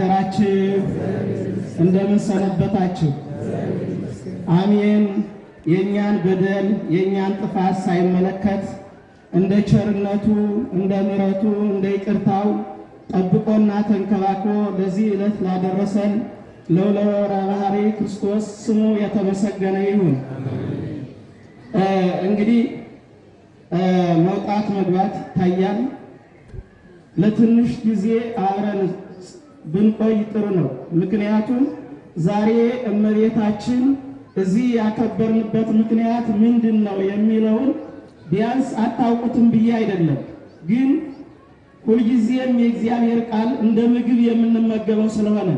ሀገራችን እንደምን ሰነበታችሁ? አሜን። የኛን በደል የኛን ጥፋት ሳይመለከት እንደ ቸርነቱ እንደ ምሕረቱ እንደ ይቅርታው ጠብቆና ተንከባክቦ ለዚህ ዕለት ላደረሰን ለወልደ ባሕርይ ክርስቶስ ስሙ የተመሰገነ ይሁን። እንግዲህ መውጣት መግባት ይታያል። ለትንሽ ጊዜ አብረን ብንቆይ ጥሩ ነው። ምክንያቱም ዛሬ እመቤታችን እዚህ ያከበርንበት ምክንያት ምንድነው የሚለውን ቢያንስ አታውቁትም ብዬ አይደለም፣ ግን ሁልጊዜም የእግዚአብሔር ቃል እንደ ምግብ የምንመገበው ስለሆነ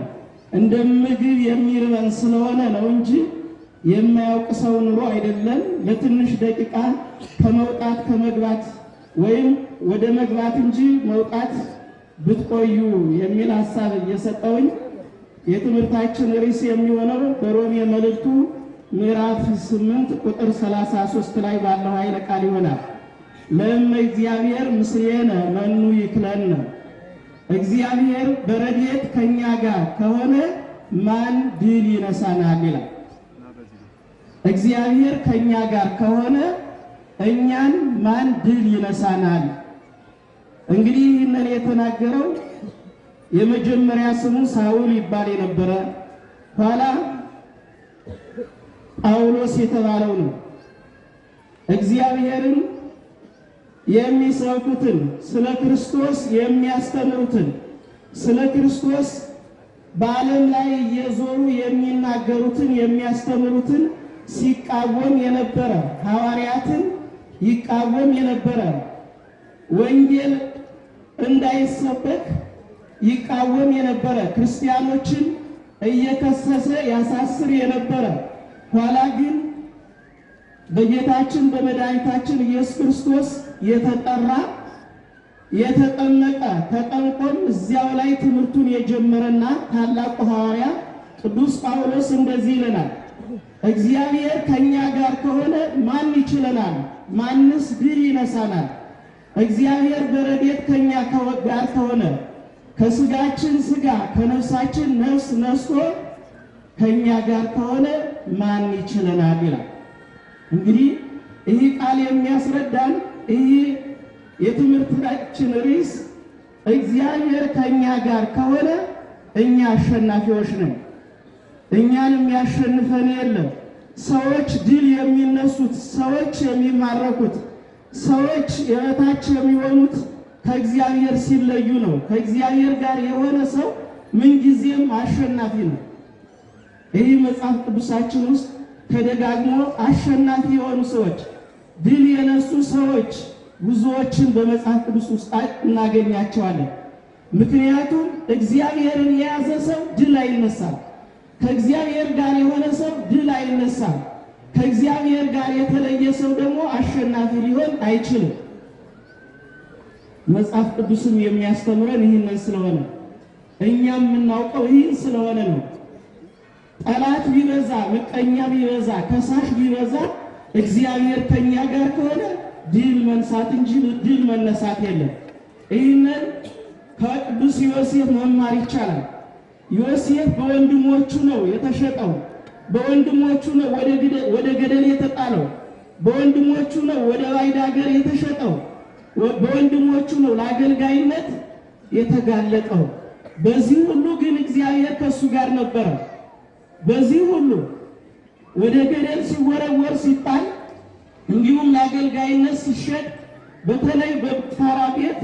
እንደ ምግብ የሚርበን ስለሆነ ነው እንጂ የማያውቅ ሰው ኑሮ አይደለም። ለትንሽ ደቂቃ ከመውጣት ከመግባት ወይም ወደ መግባት እንጂ መውጣት ብትቆዩ የሚል ሐሳብ እየሰጠውኝ የትምህርታችን ርዕስ የሚሆነው በሮሜ መልእክቱ ምዕራፍ 8 ቁጥር 33 ላይ ባለው ኃይለ ቃል ይሆናል። ለእመ እግዚአብሔር ምስሌነ መኑ ይክለነ፣ እግዚአብሔር በረድኤት ከኛ ጋር ከሆነ ማን ድል ይነሳናል ይላል። እግዚአብሔር ከኛ ጋር ከሆነ እኛን ማን ድል ይነሳናል? እንግዲህ ይህንን የተናገረው የመጀመሪያ ስሙ ሳውል ይባል የነበረ ኋላ ጳውሎስ የተባለው ነው። እግዚአብሔርን የሚሰብኩትን ስለ ክርስቶስ የሚያስተምሩትን ስለ ክርስቶስ በዓለም ላይ እየዞሩ የሚናገሩትን የሚያስተምሩትን ሲቃወም የነበረ ሐዋርያትን ይቃወም የነበረ ወንጌል እንዳይሰበክ ይቃወም የነበረ ክርስቲያኖችን እየከሰሰ ያሳስር የነበረ ኋላ ግን በጌታችን በመድኃኒታችን ኢየሱስ ክርስቶስ የተጠራ የተጠመቀ ተጠምቆም እዚያው ላይ ትምህርቱን የጀመረና ታላቁ ሐዋርያ ቅዱስ ጳውሎስ እንደዚህ ይለናል፣ እግዚአብሔር ከኛ ጋር ከሆነ ማን ይችለናል? ማንስ ድል ይነሳናል? እግዚአብሔር በረድኤት ከኛ ጋር ከሆነ ከስጋችን ስጋ ከነፍሳችን ነፍስ ነስቶ ከኛ ጋር ከሆነ ማን ይችለናል ይላል። እንግዲህ ይህ ቃል የሚያስረዳን ይህ የትምህርታችን ርዕስ እግዚአብሔር ከኛ ጋር ከሆነ እኛ አሸናፊዎች ነን። እኛን የሚያሸንፈን የለም። ሰዎች ድል የሚነሱት፣ ሰዎች የሚማረኩት፣ ሰዎች የበታች የሚሆኑት ከእግዚአብሔር ሲለዩ ነው። ከእግዚአብሔር ጋር የሆነ ሰው ምንጊዜም አሸናፊ ነው። ይህ መጽሐፍ ቅዱሳችን ውስጥ ተደጋግሞ አሸናፊ የሆኑ ሰዎች፣ ድል የነሱ ሰዎች ብዙዎችን በመጽሐፍ ቅዱስ ውስጥ እናገኛቸዋለን። ምክንያቱም እግዚአብሔርን የያዘ ሰው ድል አይነሳም። ከእግዚአብሔር ጋር የሆነ ሰው ድል አይነሳም። ከእግዚአብሔር ጋር የተለየ ሰው ደግሞ አሸናፊ ሊሆን አይችልም። መጽሐፍ ቅዱስም የሚያስተምረን ይህንን ስለሆነ እኛም የምናውቀው ይህን ስለሆነ ነው። ጠላት ቢበዛ፣ ምቀኛ ቢበዛ፣ ከሳሽ ቢበዛ እግዚአብሔር ከኛ ጋር ከሆነ ድል መንሳት እንጂ ድል መነሳት የለም። ይህንን ከቅዱስ ዮሴፍ መማር ይቻላል። ዮሴፍ በወንድሞቹ ነው የተሸጠው። በወንድሞቹ ነው ወደ ገደል የተጣለው። በወንድሞቹ ነው ወደ ባዕድ ሀገር የተሸጠው። በወንድሞቹ ነው ለአገልጋይነት የተጋለጠው። በዚህ ሁሉ ግን እግዚአብሔር ከሱ ጋር ነበረ። በዚህ ሁሉ ወደ ገደል ሲወረወር ሲጣል፣ እንዲሁም ለአገልጋይነት ሲሸጥ፣ በተለይ በጲጥፋራ ቤት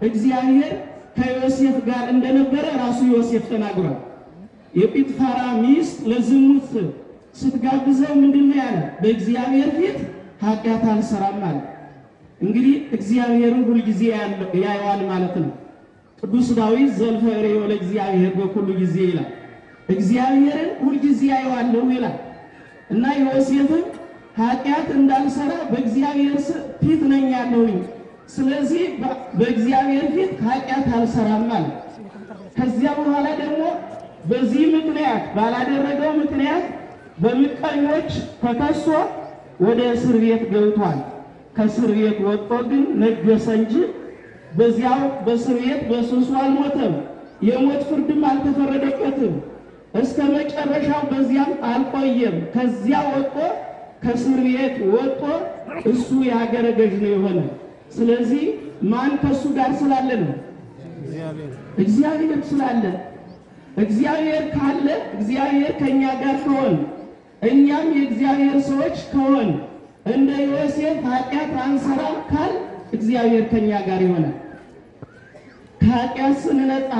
እግዚአብሔር ከዮሴፍ ጋር እንደነበረ ራሱ ዮሴፍ ተናግሯል። የጲጥፋራ ሚስት ለዝሙት ስትጋብዘው ምንድነው ያለ? በእግዚአብሔር ፊት ኃጢአት አልሰራም አለ። እንግዲህ እግዚአብሔርን ሁልጊዜ ያየዋል ማለት ነው። ቅዱስ ዳዊት ዘልፈ ርእዮ ለእግዚአብሔር በኩሉ ጊዜ ይላል። እግዚአብሔርን ሁልጊዜ ያየዋለሁ ይላል እና ዮሴፍም ኃጢአት እንዳልሰራ በእግዚአብሔር ፊት ነኝ ያለሁኝ፣ ስለዚህ በእግዚአብሔር ፊት ኃጢአት አልሰራም ማለት። ከዚያ በኋላ ደግሞ በዚህ ምክንያት ባላደረገው ምክንያት በምቀኞች ተከሶ ወደ እስር ቤት ገብቷል። ከእስር ቤት ወጥቶ ግን ነገሰ እንጂ በዚያው በእስር ቤት በስሱ አልሞተም። የሞት ፍርድም አልተፈረደ በመጨረሻው በዚያም አልቆየም። ከዚያ ወጥቶ ከእስር ቤት ወጥቶ እሱ የሀገረ ገዥ ነው የሆነ። ስለዚህ ማን ከእሱ ጋር ስላለ ነው? እግዚአብሔር ስላለ። እግዚአብሔር ካለ፣ እግዚአብሔር ከእኛ ጋር ከሆን፣ እኛም የእግዚአብሔር ሰዎች ከሆን እንደ ዮሴፍ ኃጢአት አንሰራም ካል እግዚአብሔር ከእኛ ጋር ይሆናል። ከኃጢአት ስንነጻ፣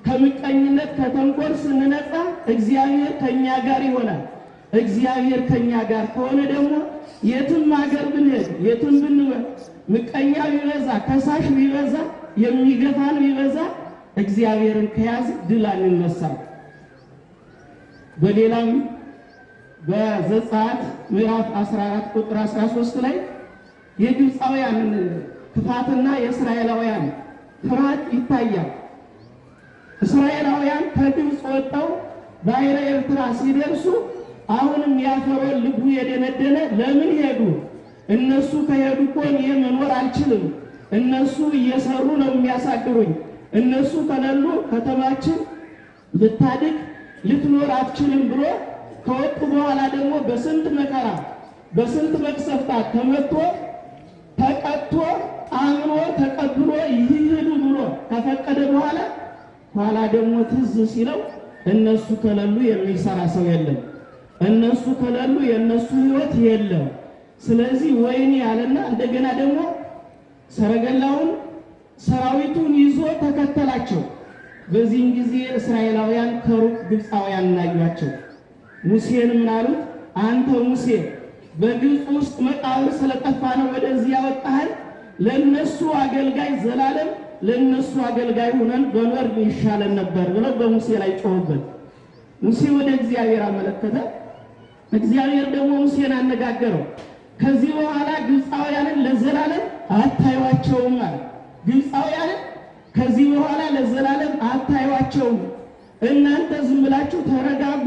ከምቀኝነት ከተንኮል ስንነጻ እግዚአብሔር ከእኛ ጋር ይሆናል። እግዚአብሔር ከእኛ ጋር ከሆነ ደግሞ የትም ሀገር ብንሄድ፣ የትም ብንወጥ፣ ምቀኛ ቢበዛ፣ ከሳሽ ቢበዛ፣ የሚገፋን ቢበዛ እግዚአብሔርን ከያዝ ድል አንነሳም። በሌላም በዘጸአት ምዕራፍ 14 ቁጥር 13 ላይ የግብፃውያን ክፋትና የእስራኤላውያን ፍርሃት ይታያል። እስራኤላውያን ከግብፅ ወጥተው ባሕረ ኤርትራ ሲደርሱ አሁንም ያፈሮን ልቡ የደነደነ ለምን ሄዱ? እነሱ ከሄዱ እኮ እኔ መኖር አልችልም፣ እነሱ እየሰሩ ነው የሚያሳድሩኝ፣ እነሱ ከሌሉ ከተማችን ልታድግ ልትኖር አትችልም ብሎ ከወጡ በኋላ ደግሞ በስንት መከራ በስንት መቅሰፍታት ተመቶ ተቀጥቶ አምኖ ተቀብሎ ይሄዱ ብሎ ከፈቀደ በኋላ ደግሞ ትዝ ሲለው እነሱ ከሌሉ የሚሰራ ሰው የለም፣ እነሱ ከሌሉ የነሱ ሕይወት የለም። ስለዚህ ወይኔ ያለና እንደገና ደግሞ ሰረገላውን ሰራዊቱን ይዞ ተከተላቸው። በዚህም ጊዜ እስራኤላውያን ከሩቅ ግብፃውያን እናዩአቸው። ሙሴን ምን አሉት? አንተ ሙሴ በግብፅ ውስጥ መቃብር ስለጠፋ ነው ወደዚህ ያወጣሃል። ለነሱ አገልጋይ ዘላለም ለነሱ አገልጋይ ሆነን በኖር ይሻለን ነበር ብለው በሙሴ ላይ ጮሁበት። ሙሴ ወደ እግዚአብሔር አመለከተ። እግዚአብሔር ደግሞ ሙሴን አነጋገረው። ከዚህ በኋላ ግብፃውያንን ለዘላለም አታዩአቸውም አለ። ግብፃውያንን ከዚህ በኋላ ለዘላለም አታዩአቸውም። እናንተ ዝም ብላችሁ ተረጋጉ።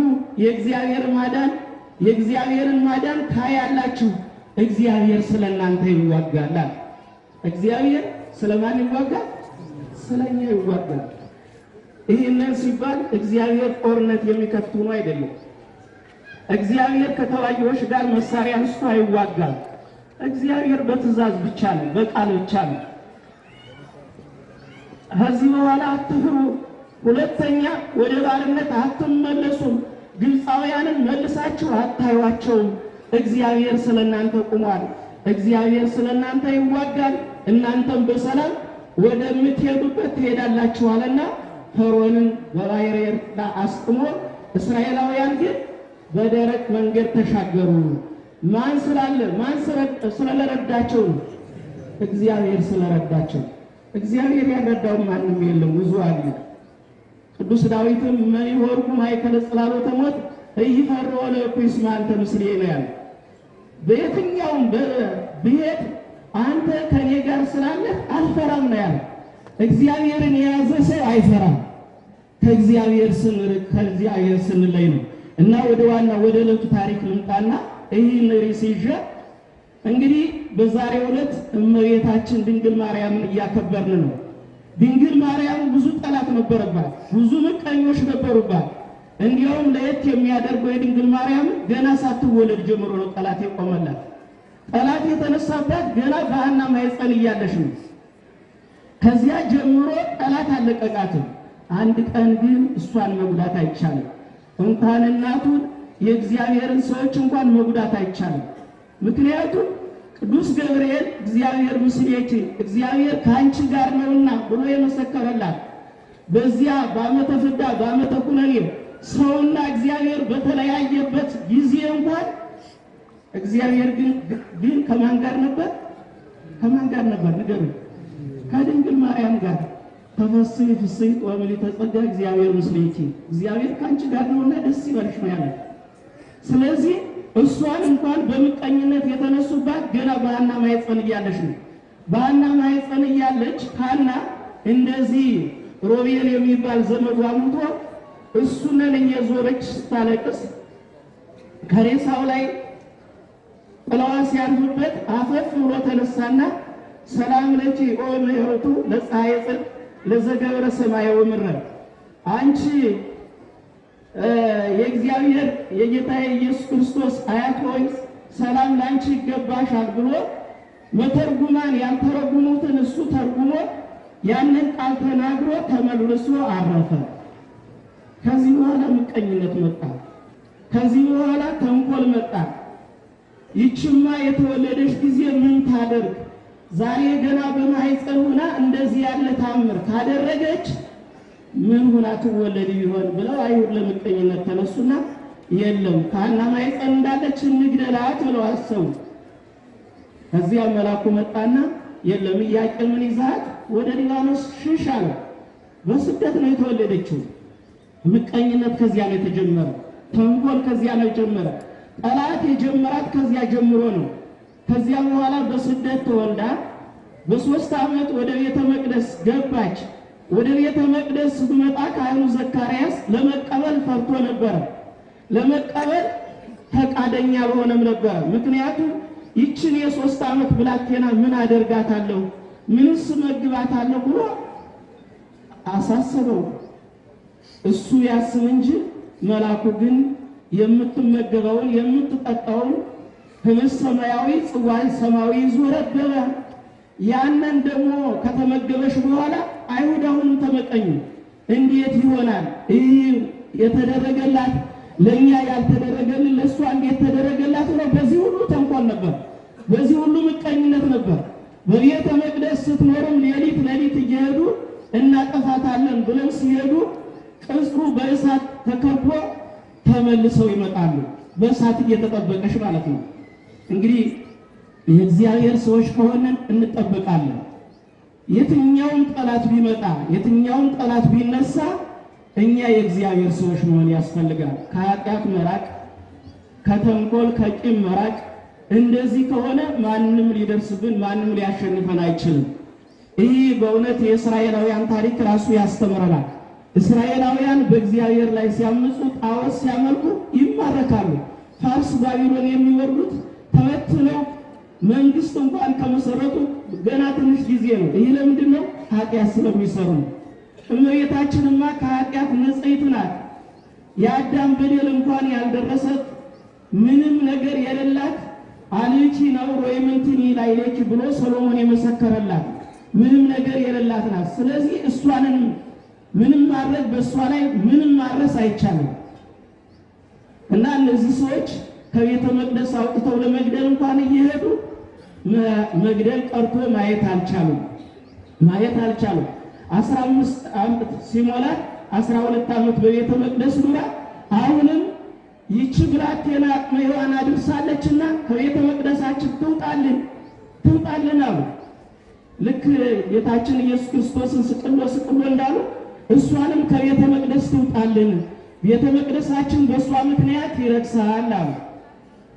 የእግዚአብሔርን ማዳን ታያላችሁ። እግዚአብሔር ስለናንተ ይዋጋል። እግዚአብሔር ስለማን ይዋጋል? ስለኛ ይዋጋል። ይህንን ሲባል እግዚአብሔር ጦርነት የሚከፍት ሆኖ አይደለም። እግዚአብሔር ከተዋጊዎች ጋር መሳሪያ አንስቶ አይዋጋም። እግዚአብሔር በትእዛዝ ብቻ ነው፣ በቃል ብቻ ነው። ከዚህ በኋላ አትፍሩ፣ ሁለተኛ ወደ ባርነት አትመለሱም፣ ግብፃውያንን መልሳችሁ አታዩአቸውም። እግዚአብሔር ስለናንተ ቆሟል፣ እግዚአብሔር ስለናንተ ይዋጋል፣ እናንተም በሰላም ወደምትሄዱበት ትሄዳላችኋልና ፈርዖንን በባሕረ ኤርትራ አስጥሞ እስራኤላውያን ግን በደረቅ መንገድ ተሻገሩ። ማን ስላለ? ማን ስለረዳቸው? እግዚአብሔር ስለረዳቸው። እግዚአብሔር ያረዳው ማንም የለም፣ ብዙ አለ። ቅዱስ ዳዊትም መይወርኩ ማእከለ ጽላሎተ ሞት ኢይፈርዖ ለኩስማ አንተ ምስሌ ነው ያለ። በየትኛውም ብሄድ አንተ ከኔ ጋር ስላለህ አልፈራም ነው ያለ። እግዚአብሔርን የያዘ ሰው አይፈራም። ከእግዚአብሔር ስንርቅ ከእግዚአብሔር ስንለይ ነው። እና ወደ ዋና ወደ ዕለቱ ታሪክ ልምጣና ይህን ርዕስ ይዤ እንግዲህ በዛሬው ዕለት እመቤታችን ድንግል ማርያምን እያከበርን ነው። ድንግል ማርያም ብዙ ጠላት ነበረባት፣ ብዙ ምቀኞች ነበሩባት። እንዲያውም ለየት የሚያደርገው የድንግል ማርያም ገና ሳትወለድ ጀምሮ ነው ጠላት የቆመላት። ጠላት የተነሳባት ገና በሐና ማኅፀን እያለች ነው። ከዚያ ጀምሮ ጠላት አለቀቃትም። አንድ ቀን ግን እሷን መጉዳት አይቻልም። እንኳን እናቱን የእግዚአብሔርን ሰዎች እንኳን መጉዳት አይቻልም። ምክንያቱም ቅዱስ ገብርኤል እግዚአብሔር ምስሌኪ እግዚአብሔር ከአንቺ ጋር ነውና ብሎ የመሰከረላት በዚያ በዓመተ ፍዳ በዓመተ ኩነኔ ሰውና እግዚአብሔር በተለያየበት ጊዜ እንኳን እግዚአብሔር ግን ከማን ጋር ነበር? ከማን ጋር ነበር? ንገሩኝ። ከድንግል ማርያም ጋር። ተፈሥሒ ፍሥሕት ወምልዕተ ጸጋ እግዚአብሔር ምስሌኪ እግዚአብሔር ከአንቺ ጋር ነውና ደስ ይበልሽ ነው ያለ። ስለዚህ እሷን እንኳን በምቀኝነት የተነሱባት ገና በሐና ማኅፀን እያለች ነው። በሐና ማኅፀን እያለች ሐና እንደዚህ ሮቤል የሚባል ዘመዷ ሞቶ እሱንን እየዞረች ስታለቅስ ከሬሳው ላይ ጥላዋ ሲያርፍበት አፈፍ ብሎ ተነሳና ሰላም ለኪ ኦ ምሕረቱ ለፀሐየ ጽድቅ ለዘገብረ ሰማየ ወምድረ፣ አንቺ የእግዚአብሔር የጌታ ኢየሱስ ክርስቶስ አያት ሆይ ሰላም ላንቺ ይገባሻል ብሎ መተርጉማን ያልተረጉሙትን እሱ ተርጉሞ ያንን ቃል ተናግሮ ተመልሶ አረፈ። ከዚህ በኋላ ምቀኝነት መጣ። ከዚህ በኋላ ተንኮል መጣ። ይችማ የተወለደች ጊዜ ምን ታደርግ? ዛሬ ገና በማህፀን ሆና እንደዚህ ያለ ታምር ካደረገች ምን ሆና ትወለድ ይሆን ብለው አይሁድ ለምቀኝነት ተነሱና የለም ከሐና ማህፀን እንዳለች እንግደላት ብለው አሰቡ። ከዚያ መልአኩ መጣና የለም ኢያቄምን ይዛት ወደ ሊባኖስ ሽሽ አለ። በስደት ነው የተወለደችው። ምቀኝነት ከዚያ ነው የተጀመረው። ተንኮል ከዚያ ነው የጀመረው። ጠላት የጀመራት ከዚያ ጀምሮ ነው። ከዚያ በኋላ በስደት ተወልዳ በ3 ዓመት ወደ ቤተ መቅደስ ገባች። ወደ ቤተ መቅደስ ስትመጣ ካህኑ ዘካርያስ ለመቀበል ፈርቶ ነበር። ለመቀበል ፈቃደኛ አልሆነም ነበር። ምክንያቱም ይችን የ3 ዓመት ብላቴና ምን አደርጋታለሁ? ምንስ መግባታለሁ ብሎ አሳሰበው። እሱ ያስብ እንጂ መልአኩ ግን የምትመገበውን የምትጠጣውን ህብስት ሰማያዊ ጽዋን ሰማያዊ ይዞ ረገበ። ያንን ደግሞ ከተመገበሽ በኋላ አይሁድ አሁንም ተመቀኙ። እንዴት ይሆናል? ይህ የተደረገላት ለእኛ ያልተደረገልን ለእሷ እንዴት ተደረገላት ነው? በዚህ ሁሉ ተንኮል ነበር። በዚህ ሁሉ ምቀኝነት ነበር። በቤተ መቅደስ ስትኖርም ሌሊት እየሄዱ እናጠፋታለን ብለው ሲሄዱ ቅጽሩ በእሳት ተከቦ ተመልሰው ይመጣሉ። በእሳት እየተጠበቀሽ ማለት ነው። እንግዲህ የእግዚአብሔር ሰዎች ከሆነን እንጠበቃለን። የትኛውም ጠላት ቢመጣ የትኛውም ጠላት ቢነሳ እኛ የእግዚአብሔር ሰዎች መሆን ያስፈልጋል። ከኃጢአት መራቅ፣ ከተንኮል ከቂም መራቅ። እንደዚህ ከሆነ ማንም ሊደርስብን ማንም ሊያሸንፈን አይችልም። ይህ በእውነት የእስራኤላውያን ታሪክ ራሱ ያስተምረናል። እስራኤላውያን በእግዚአብሔር ላይ ሲያምፁ ጣዖት ሲያመልኩ ይማረካሉ። ፋርስ ባቢሎን የሚወርዱት ተበትነው መንግስት እንኳን ከመሰረቱ ገና ትንሽ ጊዜ ነው። ይህ ለምንድን ነው? ኃጢአት ስለሚሰሩ ነው። እመቤታችንማ ከኃጢአት ንጽሕት ናት። የአዳም በደል እንኳን ያልደረሰት ምንም ነገር የሌላት አልቺ ነው ወይምንትን ላይሌኪ ብሎ ሰሎሞን የመሰከረላት ምንም ነገር የሌላት ናት። ስለዚህ እሷንን ምንም ማድረግ በእሷ ላይ ምንም ማድረስ አይቻልም። እና እነዚህ ሰዎች ከቤተ መቅደስ አውጥተው ለመግደል እንኳን እየሄዱ መግደል ቀርቶ ማየት አልቻሉም። 15 ዓመት ሲሞላት 12 ዓመት በቤተ መቅደስ ኑራ አሁንም ይቺ ብላቴና አቅመ ሔዋን አድርሳለችና ከቤተ መቅደሳችን ትውጣልን አሉ። ልክ ጌታችን ኢየሱስ ክርስቶስን ስቅሎ እንዳሉ እሷንም ከቤተ መቅደስ ትውጣልን፣ ቤተ መቅደሳችን በእሷ ምክንያት ይረክሳል አሉ።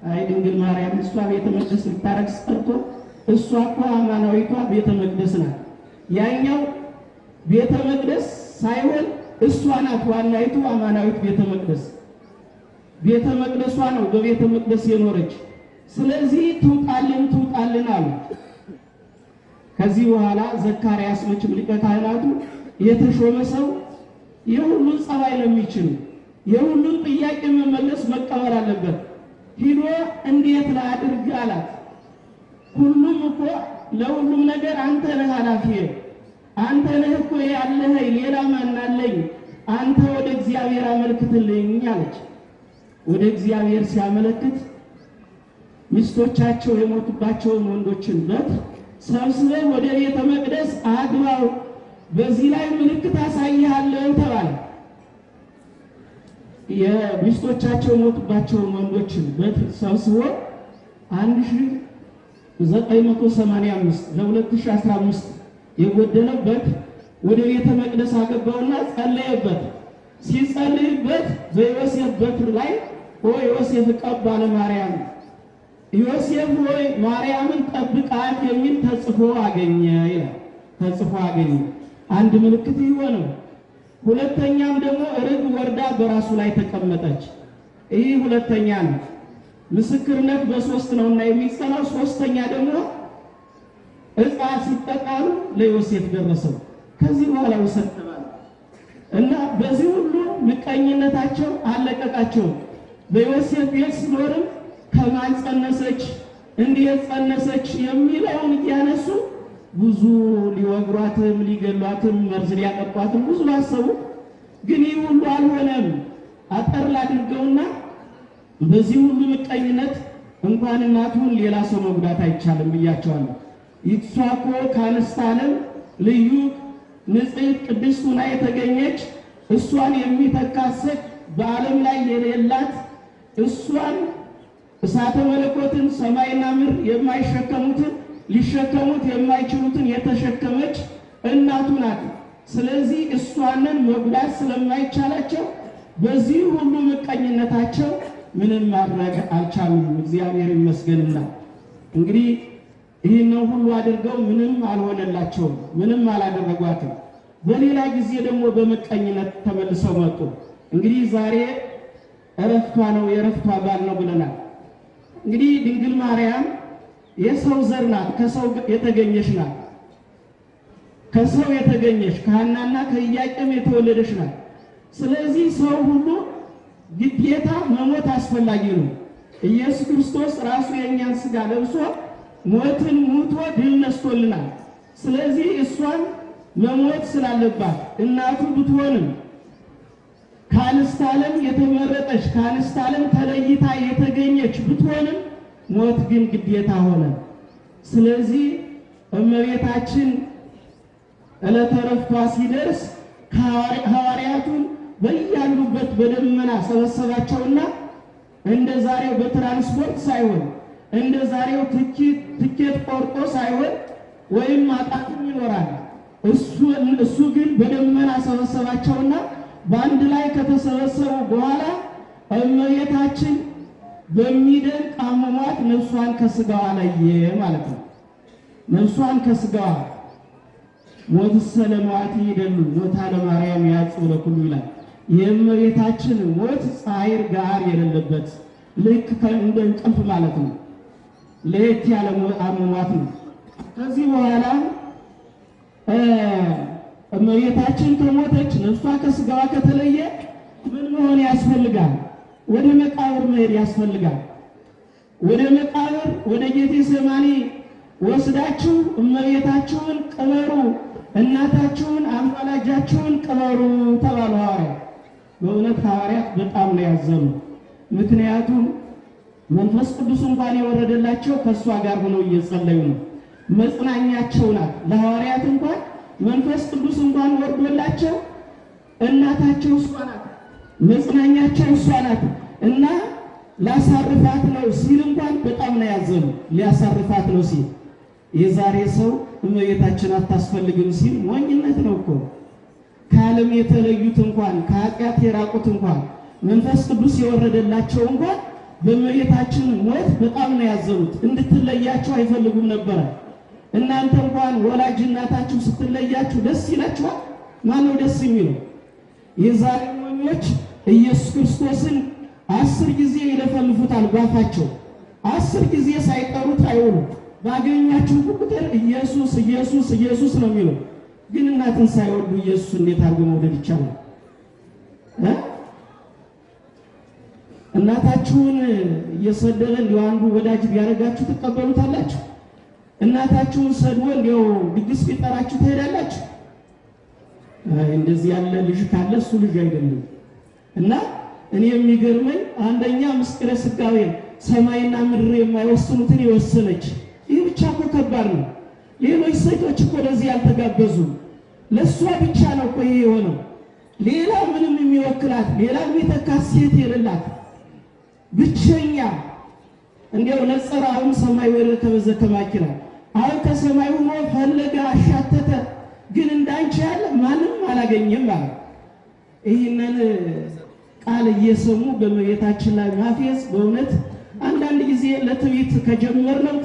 አይ ድንግል ማርያም እሷ ቤተ መቅደስ ልታረክስ ቀርቶ እሷ እኮ አማናዊቷ ቤተ መቅደስ ናት። ያኛው ቤተ መቅደስ ሳይሆን እሷ ናት ዋናይቱ አማናዊት ቤተ መቅደስ። ቤተ መቅደሷ ነው በቤተ መቅደስ የኖረች። ስለዚህ ትውጣልን አሉ። ከዚህ በኋላ ዘካርያስ መቼም ሊቀ ካህናቱ የተሾመ ሰው የሁሉን ጸባይ ነው የሚችል፣ የሁሉን ጥያቄ መመለስ መቀበል አለበት። ሂዶ እንዴት ላድርግ አላት። ሁሉም እኮ ለሁሉም ነገር አንተ ነህ ኃላፊ፣ አንተ ነህ እኮ ያለህ፣ ሌላ ማን አለኝ? አንተ ወደ እግዚአብሔር አመልክትልኝ አለች። ወደ እግዚአብሔር ሲያመለክት ሚስቶቻቸው የሞቱባቸውን ወንዶችን በት ሰብስበው ወደ ቤተ መቅደስ አግባው፣ በዚህ ላይ ምልክት አሳይሃለሁ ተባለ። የሚስቶቻቸው የሞቱባቸውን ወንዶችን በት ሰብስቦ 1985 ለ2015 የጎደለበት ወደ ቤተ መቅደስ አገባውና ጸለየበት። ሲጸልይበት በዮሴፍ በትር ላይ ኦ ዮሴፍ ቀባ ለማርያም፣ ዮሴፍ ሆይ ማርያምን ጠብቃት የሚል ተጽፎ አገኘ ይላል። ተጽፎ አገኘ። አንድ ምልክት ይሆነው። ሁለተኛም ደግሞ ርግብ ወርዳ በራሱ ላይ ተቀመጠች። ይህ ሁለተኛ ነው። ምስክርነት በሶስት ነውና የሚጸናው። ሶስተኛ ደግሞ ዕጣ ሲጠቃሉ ለዮሴፍ ደረሰው። ከዚህ በኋላ ወሰድ ተባለ። እና በዚህ ሁሉ ምቀኝነታቸው አለቀቃቸው። በዮሴፍ ቤት ሲኖርም ከማን ጸነሰች እንዴት ጸነሰች የሚለውን እያነሱ ብዙ ሊወግሯትም ሊገሏትም መርዝ ሊያጠቋትም ብዙ አሰቡ። ግን ይህ ሁሉ አልሆነም። አጠር ላድርገውና በዚህ ሁሉ ምቀኝነት እንኳን እናቱን ሌላ ሰው መጉዳት አይቻልም ብያቸዋለሁ። እሷ እኮ ከአንስተ ዓለም ልዩ ንጽሕት ቅድስት ሆና የተገኘች እሷን የሚተካሰት በዓለም ላይ የሌላት እሷን እሳተ መለኮትን ሰማይና ምድር የማይሸከሙትን ሊሸከሙት የማይችሉትን የተሸከመች እናቱ ናት። ስለዚህ እሷንን መጉዳት ስለማይቻላቸው በዚህ ሁሉ ምቀኝነታቸው ምንም ማድረግ አልቻሉም። እግዚአብሔር ይመስገንና እንግዲህ ይህንን ሁሉ አድርገው ምንም አልሆነላቸውም፣ ምንም አላደረጓትም። በሌላ ጊዜ ደግሞ በምቀኝነት ተመልሰው መጡ። እንግዲህ ዛሬ እረፍቷ ነው፣ የእረፍቷ በዓል ነው ብለናል። እንግዲህ ድንግል ማርያም የሰው ዘር ናት፣ ከሰው የተገኘች ናት። ከሰው የተገኘች ከሐናና ከኢያቄም የተወለደች ናት። ስለዚህ ሰው ሁሉ ግዴታ መሞት አስፈላጊ ነው። ኢየሱስ ክርስቶስ ራሱ የእኛን ሥጋ ለብሶ ሞትን ሙቶ ድል ነስቶልናል። ስለዚህ እሷን መሞት ስላለባት እናቱ ብትሆንም ከአንስተ ዓለም የተመረጠች ከአንስተ ዓለም ተለይታ የተገኘች ብትሆንም ሞት ግን ግዴታ ሆነ። ስለዚህ እመቤታችን ዕለተ ዕረፍቷ ሲደርስ ሐዋርያቱን በያሉበት በደመና ሰበሰባቸውና እንደ ዛሬው በትራንስፖርት ሳይሆን እንደ ዛሬው ትኬት ቆርጦ ሳይሆን ወይም ማጣትም ይኖራል። እሱ ግን በደመና ሰበሰባቸውና በአንድ ላይ ከተሰበሰቡ በኋላ እመቤታችን በሚደንቅ አሟሟት ነፍሷን ከስጋዋ ለየ ማለት ነው። ነፍሷን ከስጋዋ ሞትሰ ለመዋቲ ይደሉ ሞታ ለማርያም ያጽው ለኩሉ ይላል። የእመቤታችን ሞት ፀሐይር ጋር የሌለበት ልክ እንደ እንቅልፍ ማለት ነው። ለየት ያለ አሟሟት ነው። ከዚህ በኋላ እመቤታችን ከሞተች ነፍሷ ከስጋዋ ከተለየ ምን መሆን ያስፈልጋል? ወደ መቃብር መሄድ ያስፈልጋል። ወደ መቃብር ወደ ጌቴሴማኒ ወስዳችሁ እመቤታችሁን ቅበሩ፣ እናታችሁን አማላጃችሁን ቅበሩ ተባሉ ሐዋርያት። በእውነት ሐዋርያት በጣም ነው ያዘኑ። ምክንያቱም መንፈስ ቅዱስ እንኳን የወረደላቸው ከእሷ ጋር ሆነው እየጸለዩ ነው። መጽናኛቸው ናት። ለሐዋርያት እንኳን መንፈስ ቅዱስ እንኳን ወርዶላቸው እናታቸው እሷ ናት፣ መጽናኛቸው እሷ ናት እና ላሳርፋት ነው ሲል እንኳን በጣም ነው ያዘኑ። ሊያሳርፋት ነው ሲል የዛሬ ሰው እመቤታችን አታስፈልግም ሲል ሞኝነት ነው እኮ። ከዓለም የተለዩት እንኳን ከኃጢአት የራቁት እንኳን መንፈስ ቅዱስ የወረደላቸው እንኳን በእመቤታችን ሞት በጣም ነው ያዘኑት። እንድትለያቸው አይፈልጉም ነበረ። እናንተ እንኳን ወላጅ እናታችሁ ስትለያችሁ ደስ ይላችኋል? ማነው ደስ የሚለው? የዛሬ ሞኞች ኢየሱስ ክርስቶስን 10 ጊዜ ይለፈልፉታል ባፋቸው። 10 ጊዜ ሳይጠሩት አይውሉም። ባገኛችሁ ቁጥር ኢየሱስ ኢየሱስ ኢየሱስ ነው የሚለው። ግን እናትን ሳይወዱ ኢየሱስ እንዴት አድርጎ መውደድ ይቻላል? እናታችሁን እየሰደበ እንዲሁ አንዱ ወዳጅ ቢያደርጋችሁ ትቀበሉታላችሁ? እናታችሁን ሰድቦ እንዲሁ ድግስ ቢጠራችሁ ትሄዳላችሁ? እንደዚህ ያለ ልጅ ካለ እሱ ልጅ አይደለም። እና እኔ የሚገርመኝ አንደኛ ምስጢረ ሥጋዌን ሰማይና ምድር የማይወስኑትን የወሰነች። ይህ ብቻ እኮ ከባድ ነው። ሌሎች ሴቶች እኮ ለዚህ ያልተጋበዙ፣ ለእሷ ብቻ ነው እኮ ይሄ የሆነው። ሌላ ምንም የሚወክላት ሌላ የሚተካት ሴት የሌላት ብቸኛ እንዲያው ነጸረ አሁን ሰማይ ወደ ተበዘከማኪራ አሁን ከሰማይ ሆኖ ፈለገ አሻተተ፣ ግን እንዳንቺ ያለ ማንም አላገኘም ማለት። ይህንን ቃል እየሰሙ በእመቤታችን ላይ ማፌዝ በእውነት አንዳንድ ጊዜ ለትዕቢት ከጀመርነው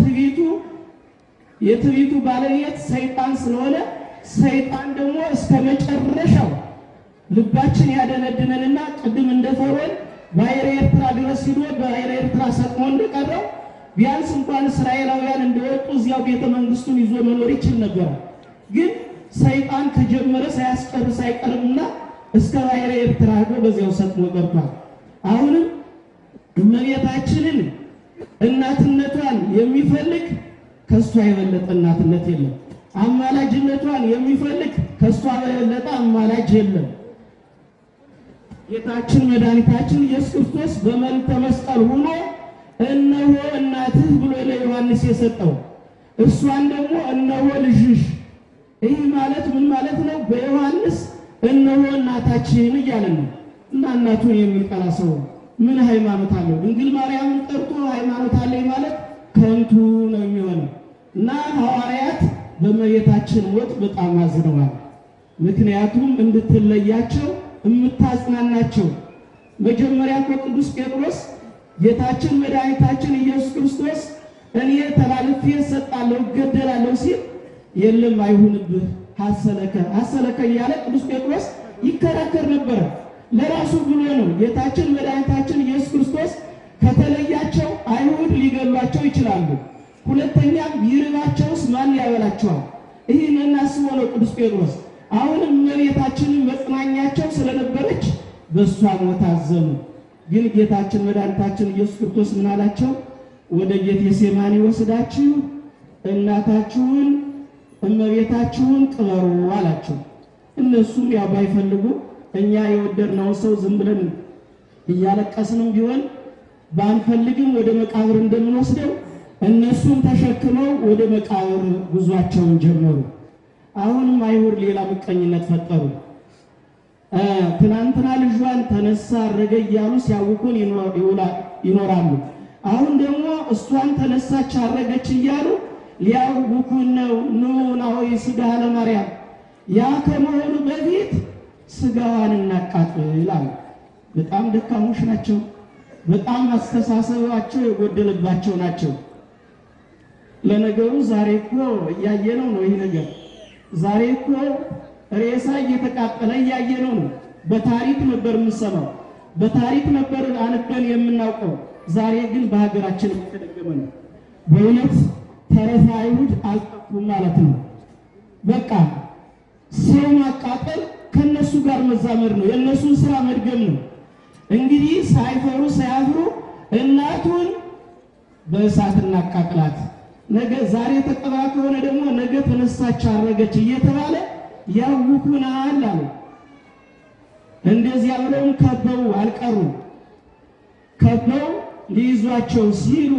የትዕቢቱ ባለቤት ሰይጣን ስለሆነ ሰይጣን ደግሞ እስከ መጨረሻው ልባችን ያደነድነንና ቅድም እንደ ፈርዖን ባሕረ ኤርትራ ድረስ ሂዶ ባሕረ ኤርትራ ሰጥሞ እንደቀረው ቢያንስ እንኳን እስራኤላውያን እንደወጡ እዚያው ቤተ መንግስቱን ይዞ መኖር ይችል ነበር። ግን ሰይጣን ከጀመረ ሳያስጨርስ አይቀርምና እስከ ባሕረ ኤርትራ ሄዶ በዚያው ሰጥሞ ቀርቷል። አሁንም እመቤታችንን እናትነቷን የሚፈልግ ከሷ የበለጠ እናትነት የለም። አማላጅነቷን የሚፈልግ ከሷ የበለጠ አማላጅ የለም። ጌታችን መድኃኒታችን ኢየሱስ ክርስቶስ በመልዕልተ መስቀል ሆኖ እነሆ እናትህ ብሎ ለዮሐንስ የሰጠው እሷን ደግሞ እነሆ ልጅሽ። ይህ ማለት ምን ማለት ነው? በዮሐንስ እነሆ እናታችን እያለን ነው። እና እናቱን የሚጠላ ሰው ምን ሃይማኖት አለው? ድንግል ማርያምን ጠርቶ ሃይማኖት አለኝ ማለት ከንቱ ነው የሚሆነው። እና ሐዋርያት በእመቤታችን ሞት በጣም አዝነዋል። ምክንያቱም እንድትለያቸው የምታጽናናቸው መጀመሪያ ቅዱስ ጴጥሮስ ጌታችን መድኃኒታችን ኢየሱስ ክርስቶስ እኔ ተላልፌ እሰጣለሁ እገደላለሁ ሲል የለም አይሁንብህ ሐሰለከ እያለ ቅዱስ ጴጥሮስ ይከራከር ነበረ። ለራሱ ብሎ ነው። ጌታችን መድኃኒታችን ኢየሱስ ክርስቶስ ከተለያቸው አይሁድ ሊገሏቸው ይችላሉ። ሁለተኛም ይርባቸውስ ማን ያበላቸዋል? ይህን አስቦ ነው ቅዱስ ጴጥሮስ አሁንም እመቤታችንን መጽናኛቸው ስለነበረች በእሷ ሞት አዘኑ። ግን ጌታችን መድኃኒታችን ኢየሱስ ክርስቶስ ምን አላቸው? ወደ ጌቴሴማኒ ወስዳችሁ እናታችሁን እመቤታችሁን ቅበሩ አላቸው። እነሱም ያው ባይፈልጉ እኛ የወደድነው ሰው ዝም ብለን እያለቀስንም ቢሆን ባንፈልግም ወደ መቃብር እንደምንወስደው እነሱም ተሸክመው ወደ መቃብር ጉዟቸውን ጀመሩ። አሁንም አይሁድ ሌላ ምቀኝነት ፈጠሩ። ትናንትና ልጇን ተነሳ አረገ እያሉ ሲያውቁን ይኖራሉ። አሁን ደግሞ እሷን ተነሳች አረገች እያሉ ሊያውቁን ነው። ኑ ናሆይ ሥጋ ለማርያም ያ ከመሆኑ በፊት ሥጋዋን እናቃጥል አሉ። በጣም ደካሞች ናቸው። በጣም አስተሳሰባቸው የጎደለባቸው ናቸው። ለነገሩ ዛሬ እኮ እያየነው ነው። ይህ ነገር ዛሬ እኮ ሬሳ እየተቃጠለ እያየነው ነው። በታሪክ ነበር የምንሰማው፣ በታሪክ ነበር አንተን የምናውቀው። ዛሬ ግን በሀገራችን እየተደገመ ነው። በእውነት ተረፈ አይሁድ አልጠፉም ማለት ነው። በቃ ሰው ማቃጠል ከነሱ ጋር መዛመድ ነው። የእነሱን ስራ መድገም ነው። እንግዲህ ሳይፈሩ ሳያፍሩ እናቱን በእሳት እናቃጥላት፣ ነገ ዛሬ ተቀባ ከሆነ ደግሞ ነገ ተነሳች አረገች እየተባለ ያውኩናል አሉ። እንደዚያ ብለውም ከበው አልቀሩም። ከበው ሊይዟቸው ሲሉ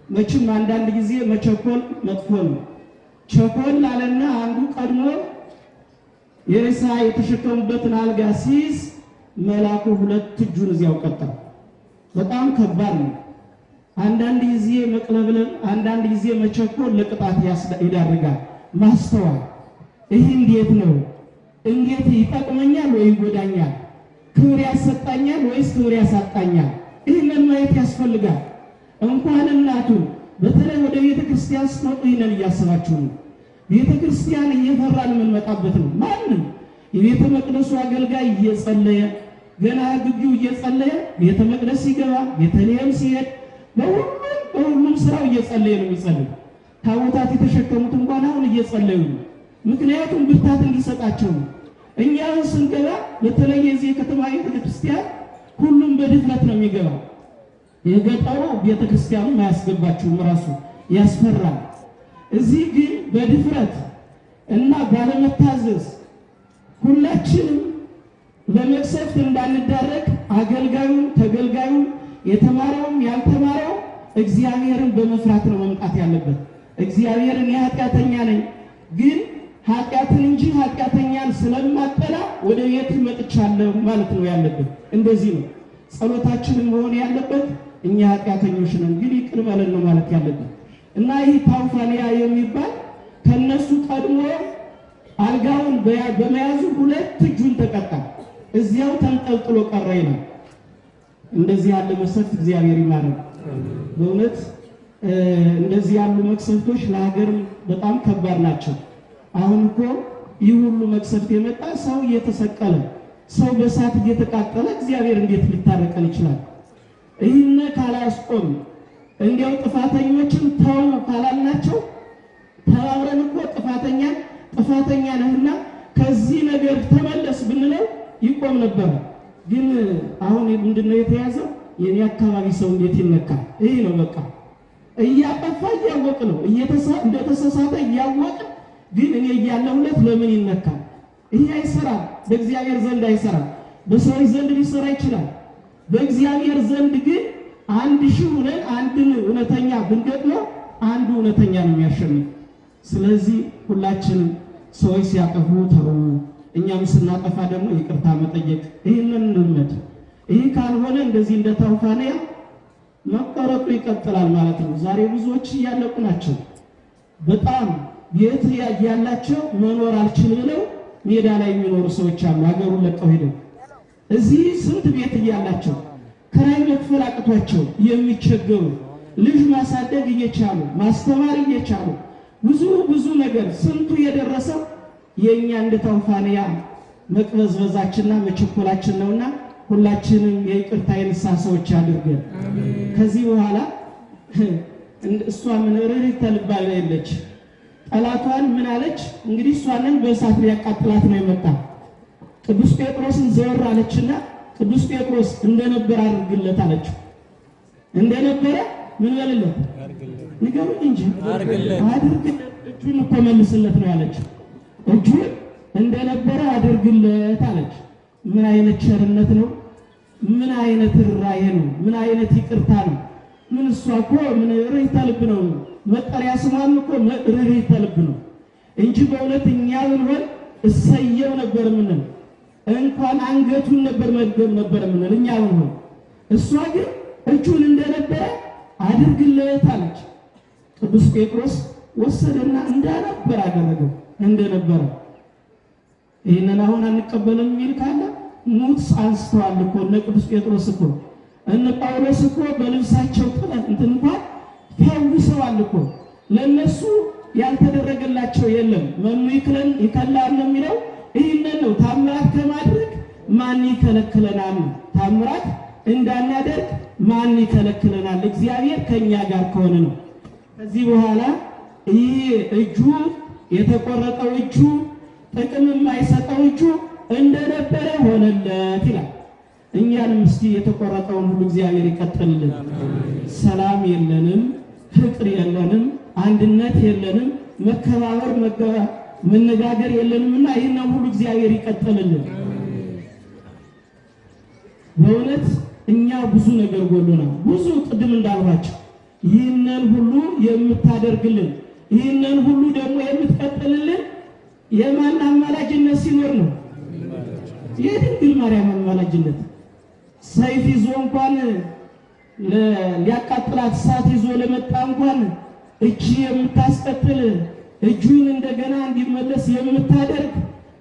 መቼም አንዳንድ ጊዜ መቸኮል መጥፎ ነው። ቸኮል አለና አንዱ ቀድሞ የሬሳ የተሸከሙበትን አልጋ ሲይዝ መልአኩ ሁለት እጁን እዚያው ቀጣ። በጣም ከባድ ነው። አንዳንድ ጊዜ መቅለብለብ፣ አንዳንድ ጊዜ መቸኮል ለቅጣት ይዳርጋል። ማስተዋል ይህ እንዴት ነው? እንዴት ይጠቅመኛል ወይ ይጎዳኛል? ክብር ያሰጣኛል ወይስ ክብር ያሳጣኛል? ይህንን ማየት ያስፈልጋል። እንኳን እናቱ በተለይ ወደ ቤተ ክርስቲያን ስትመጡ ይህንን እያሰባችሁ ነው። ቤተ ክርስቲያን እየፈራን የምንመጣበት ነው። ማንም የቤተ መቅደሱ አገልጋይ እየጸለየ ገና ግቢው እየጸለየ ቤተ መቅደስ ሲገባ ቤተልሔም ሲሄድ በሁሉም ስራው እየጸለየ ነው የሚጸልይ። ታቦታት የተሸከሙት እንኳን አሁን እየጸለዩ ነው። ምክንያቱም ብርታት እንዲሰጣቸው ነው። እኛ አሁን ስንገባ በተለይ የዚህ የከተማ ቤተ ክርስቲያን ሁሉም በድፍረት ነው የሚገባው። የገጠሩ ቤተ ክርስቲያኑ አያስገባችሁም፣ ራሱ ያስፈራል። እዚህ ግን በድፍረት እና ባለመታዘዝ ሁላችንም ለመቅሰፍት እንዳንዳረግ አገልጋዩ ተገልጋዩ የተማረውም ያልተማረው እግዚአብሔርን በመፍራት ነው መምጣት ያለበት። እግዚአብሔርን የኃጢአተኛ ነኝ ግን ኃጢአትን እንጂ ኃጢአተኛን ስለማጠላ ወደ ቤት መጥቻለሁ ማለት ነው ያለበት። እንደዚህ ነው ጸሎታችንን መሆን ያለበት። እኛ ኃጢአተኞች ነን ግን ይቅር በለን ነው ማለት ያለበት። እና ይህ ፓውፋንያ የሚባል ከነሱ ቀድሞ አልጋውን በመያዙ ሁለት እጁን ተቀጣ፣ እዚያው ተንጠልጥሎ ቀረ ይላል። እንደዚህ ያለ መቅሰፍት እግዚአብሔር ይማረን። በእውነት እንደዚህ ያሉ መቅሰፍቶች ለሀገር በጣም ከባድ ናቸው። አሁን እኮ ይህ ሁሉ መቅሰፍት የመጣ ሰው እየተሰቀለ ሰው በእሳት እየተቃጠለ እግዚአብሔር እንዴት ሊታረቀን ይችላል? ይህን ካላስቆም እንዲያው ጥፋተኞችን ተው ካላልናቸው ተባብረን እኮ ጥፋተኛ ነህና ከዚህ ነገር ተመለስ ብንለው ይቆም ነበር። ግን አሁን ምንድነው የተያዘው? የኔ አካባቢ ሰው እንዴት ይነካል? ይሄ ነው በቃ። እያጠፋ እያወቅ ነው እንደተሳሳተ እያወቅ ግን እኔ እያለሁለት ለምን ይነካል? ይሄ አይሰራም። በእግዚአብሔር ዘንድ አይሰራም። በሰዎች ዘንድ ሊሰራ ይችላል። በእግዚአብሔር ዘንድ ግን 1000 ሆነን አንድን እውነተኛ ብንገጥመው አንዱ እውነተኛ ነው የሚያሸንፍ። ስለዚህ ሁላችን ሰዎች ሲያጠፉ ተው፣ እኛም ስናጠፋ ደግሞ ይቅርታ መጠየቅ፣ ይህንን እንልመድ። ይህ ካልሆነ እንደዚህ እንደ ታውፋንያ መቆረጡ ይቀጥላል ማለት ነው። ዛሬ ብዙዎች እያለቁ ናቸው። በጣም ቤት ያላቸው መኖር አልችል ብለው ሜዳ ላይ የሚኖሩ ሰዎች አሉ። ሀገሩን ለቀው ሄደው እዚህ ስንት ቤት እያላቸው ከራይ መክፈል አቅቷቸው የሚቸገሩ ልጅ ማሳደግ እየቻሉ ማስተማር እየቻሉ ብዙ ነገር ስንቱ የደረሰው የኛ እንደ ታውፋንያ መቅበዝበዛችንና መቸኮላችን ነውና ሁላችንም የይቅርታ የንስሐ ሰዎች አድርገን ከዚህ በኋላ እሷ ምን ርህራሄ ተልባለች። ጠላቷን ምን አለች? እንግዲህ እሷንን በእሳት ሊያቃጥላት ነው የመጣ። ቅዱስ ጴጥሮስን ዘወር አለችና ቅዱስ ጴጥሮስ እንደነበረ አድርግለት አለችው። እንደነበረ ምን በልለት? ንገሩኝ እንጂ አድርግለት፣ እጁን እኮ መልስለት ነው ያለችው። እጁን እንደነበረ አድርግለት አለች። ምን አይነት ቸርነት ነው! ምን አይነት ርህራሄ ነው! ምን አይነት ይቅርታ ነው! ምን እሷ እኮ ምን ርህራሄ ልብ ነው። መጠሪያ ስሟም እኮ ርህራሄ ልብ ነው እንጂ በእውነት እኛ ብንሆን እሰየው ነበር ምንል፣ እንኳን አንገቱን ነበር መድገም ነበር ምንል እኛ ብንሆን። እሷ ግን እጁን እንደነበረ አድርግለት አለች። ቅዱስ ጴጥሮስ ወሰደና እንደነበረ አደረገው። እንደነበረ ይህንን አሁን አንቀበልም የሚል ካለ ሙት አንስተዋል እኮ እነ ቅዱስ ጴጥሮስ እኮ እነ ጳውሎስ እኮ በልብሳቸው ጥለት እንኳን ፈውሰዋል እኮ። ለነሱ ያልተደረገላቸው የለም። መኑ ይከላል ነው የሚለው ይህንን ነው። ታምራት ከማድረግ ማን ይከለክለናል? ታምራት እንዳናደርግ ማን ይከለክለናል? እግዚአብሔር ከኛ ጋር ከሆነ ነው። ከዚህ በኋላ ይህ እጁ የተቆረጠው እጁ ጥቅም የማይሰጠው እጁ እንደነበረ ሆነለት ይላል። እኛንም እስቲ የተቆረጠውን ሁሉ እግዚአብሔር ይቀጥልልን። ሰላም የለንም፣ ፍቅር የለንም፣ አንድነት የለንም፣ መከባበር መነጋገር የለንምና ይህንን ሁሉ እግዚአብሔር ይቀጥልልን። በእውነት እኛ ብዙ ነገር ጎሎናል። ብዙ ቅድም እንዳልኋቸው ይህንን ሁሉ የምታደርግልን ይህንን ሁሉ ደግሞ የምትቀጥልልን የማን አማላጅነት ሲኖር ነው? የድንግል ማርያም አማላጅነት። ሰይፍ ይዞ እንኳን ሊያቃጥላት እሳት ይዞ ለመጣ እንኳን እጅ የምታስቀጥል እጁን እንደገና እንዲመለስ የምታደርግ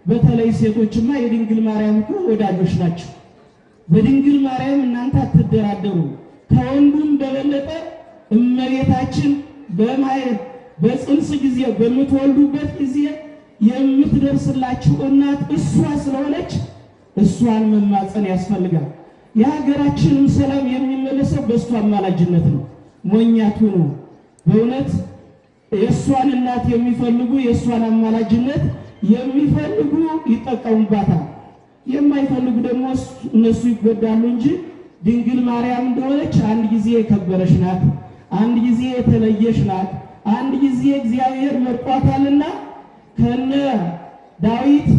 በተለይ ሴቶችማ የድንግል ማርያም እኮ ወዳጆች ናቸው። በድንግል ማርያም እናንተ አትደራደሩ። ከወንዱም በበለጠ እመቤታችን በጽንስ ጊዜ በምትወልዱበት ጊዜ የምትደርስላችሁ እናት እሷ ስለሆነች እሷን መማፀን ያስፈልጋል። የሀገራችንም ሰላም የሚመለሰው በእሷ አማላጅነት ነው። ሞኛቱ ነው በእውነት የእሷን እናት የሚፈልጉ የእሷን አማላጅነት የሚፈልጉ ይጠቀሙባታል። የማይፈልጉ ደግሞ እነሱ ይጎዳሉ እንጂ ድንግል ማርያም እንደሆነች አንድ ጊዜ የከበረች ናት፣ አንድ ጊዜ የተለየች ናት፣ አንድ ጊዜ እግዚአብሔር መርጧታልና ከነ ዳዊት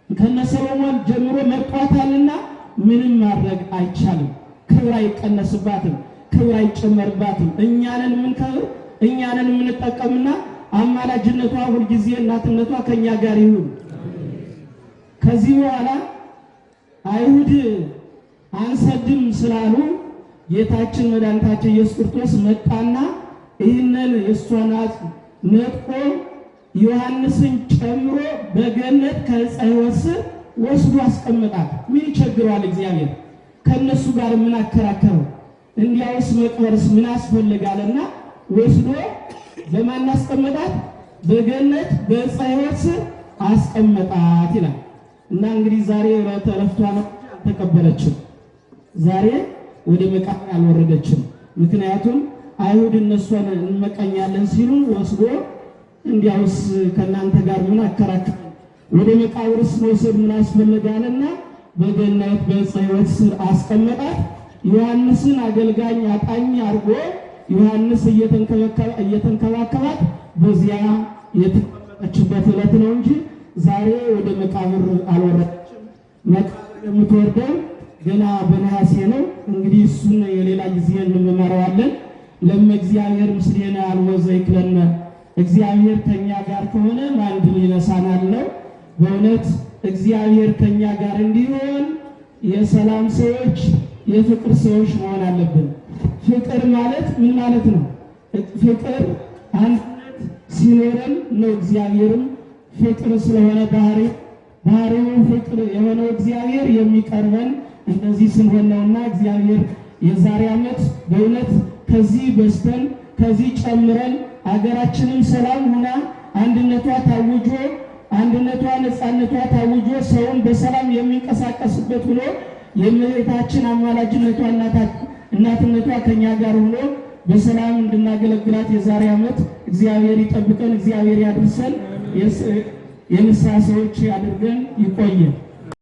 ከነ ሰሎሞን ጀምሮ መርጧታልና ምንም ማድረግ አይቻልም። ክብር አይቀነስባትም፣ ክብር አይጨመርባትም። እኛንን የምንከብር እኛንን የምንጠቀምና አማላጅነቷ ሁልጊዜ እናትነቷ ከኛ ጋር ይሁን። ከዚህ በኋላ አይሁድ አንሰድም ስላሉ ጌታችን መድኃኒታችን ኢየሱስ ክርስቶስ መጣና ይህንን የእሷን አጽም ነጥቆ ዮሐንስን ጨምሮ በገነት ከዕፀ ሕይወት ስር ወስዶ አስቀመጣት። ምን ይቸግረዋል እግዚአብሔር? ከነሱ ጋር ምን አከራከረው? እንዲያውስ መቅበርስ ምን አስፈልጋልና ወስዶ በማን አስቀመጣት? በገነት በዕፀ ሕይወት ስር አስቀመጣት ይላል። እና እንግዲህ ዛሬ ረፍቷ ነው፣ አልተቀበለችም። ዛሬ ወደ መቃብር አልወረደችም። ምክንያቱም አይሁድ እነሷን እንመቀኛለን ሲሉ ወስዶ እንዲያውስ ከእናንተ ጋር ምን አከራከረ? ወደ መቃብርስ መውሰድ ምን አስፈልጋልና በገነት በዕፀ ሕይወት ስር አስቀመጣት። ዮሐንስን አገልጋኝ አጣኝ አድርጎ ዮሐንስ እየተንከባከባት በዚያ የተቀመጠችበት ዕለት ነው እንጂ ዛሬ ወደ መቃብር አልወረደችም። መቃብር የምትወርደው ገና በነሐሴ ነው። እንግዲህ እሱን የሌላ ጊዜ እንመራዋለን። ለመ እግዚአብሔር ምስሌነ አልቦ ዘይክለነ፣ እግዚአብሔር ከኛ ጋር ከሆነ ማን ድል ይነሳናል ነው። በእውነት እግዚአብሔር ከኛ ጋር እንዲሆን የሰላም ሰዎች የፍቅር ሰዎች መሆን አለብን። ፍቅር ማለት ምን ማለት ነው? ፍቅር አንድነት ሲኖረን ነው። እግዚአብሔርም ፍቅር ስለሆነ ባህሪው ፍቅር የሆነው እግዚአብሔር የሚቀርበን እንደዚህ ስንሆን ነውና እግዚአብሔር የዛሬ ዓመት በእውነት ከዚህ በስተን ከዚህ ጨምረን አገራችንም ሰላም ሆና አንድነቷ ታውጆ ነፃነቷ ታውጆ ሰውን በሰላም የሚንቀሳቀስበት ሆኖ የእመቤታችን አማላጅነቷ እናትነቷ ከኛ ጋር ሆኖ በሰላም እንድናገለግላት የዛሬ ዓመት እግዚአብሔር ይጠብቀን፣ እግዚአብሔር ያድርሰን፣ የንስሐ ሰዎች ያድርገን፣ ይቆየን።